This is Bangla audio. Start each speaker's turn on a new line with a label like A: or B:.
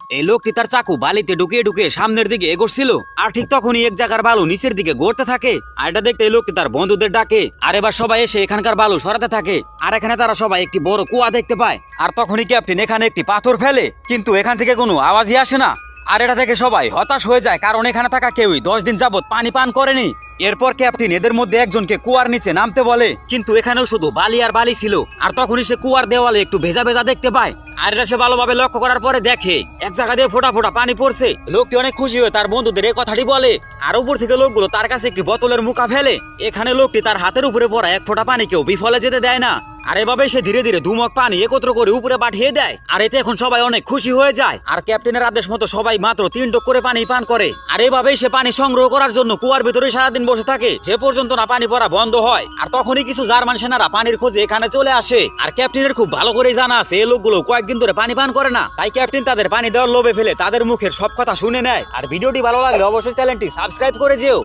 A: এই লোকটি তার চাকু বালিতে ঢুকিয়ে ঢুকিয়ে সামনের দিকে এগোচ্ছিল, আর ঠিক তখনই এক জায়গার বালু নিচের দিকে গড়তে থাকে। আর এটা দেখতে এই লোকটি তার বন্ধুদের ডাকে, আর এবার সবাই এসে এখানকার বালু সরাতে থাকে। আর এখানে তারা সবাই একটি বড় কুয়া দেখতে পায়। আর তখনই ক্যাপ্টেন এখানে একটি পাথর ফেলে, কিন্তু এখান থেকে কোনো আওয়াজই আসে না। আর এটা থেকে সবাই হতাশ হয়ে যায়, কারণ এখানে থাকা কেউই 10 দিন যাবত পানি পান করেনি। এরপর ক্যাপ্টেন এদের মধ্যে একজনকে কুয়ার নিচে নামতে বলে, কিন্তু এখানেও শুধু বালি আর বালি ছিল। আর তখনই সে কুয়ার দেওয়ালে একটু ভেজা ভেজা দেখতে পায়। আর এটা সে ভালোভাবে লক্ষ্য করার পরে দেখে এক জায়গা দিয়ে ফোঁটা ফোঁটা পানি পড়ছে। লোকটি অনেক খুশি হয়ে তার বন্ধুদের এই কথাটি বলে, আর উপর থেকে লোকগুলো তার কাছে একটি বোতলের মুখা ফেলে। এখানে লোকটি তার হাতের উপরে পড়া এক ফোঁটা পানিকেও বিফলে যেতে দেয় না। আর এভাবে সে ধীরে ধীরে দুমক পানি একত্র করে উপরে পাঠিয়ে দেয়। আর এতে এখন সবাই অনেক খুশি হয়ে যায়। আর ক্যাপ্টেনের আদেশ মতো সবাই মাত্র 3 টুক করে পানি পান করে। আর এভাবেই সে পানি সংগ্রহ করার জন্য কুয়ার ভিতরে সারাদিন বসে থাকে, যে পর্যন্ত না পানি পড়া বন্ধ হয়। আর তখনই কিছু জার্মান সেনারা পানির খোঁজে এখানে চলে আসে। আর ক্যাপ্টেনের খুব ভালো করেই জানা আছে এই লোকগুলো কয়েকদিন ধরে পানি পান করে না, তাই ক্যাপ্টেন তাদের পানি দেওয়ার লোভে ফেলে তাদের মুখের সব কথা শুনে নেয়। আর ভিডিওটি ভালো লাগলে অবশ্যই চ্যানেলটি সাবস্ক্রাইব করে যেও।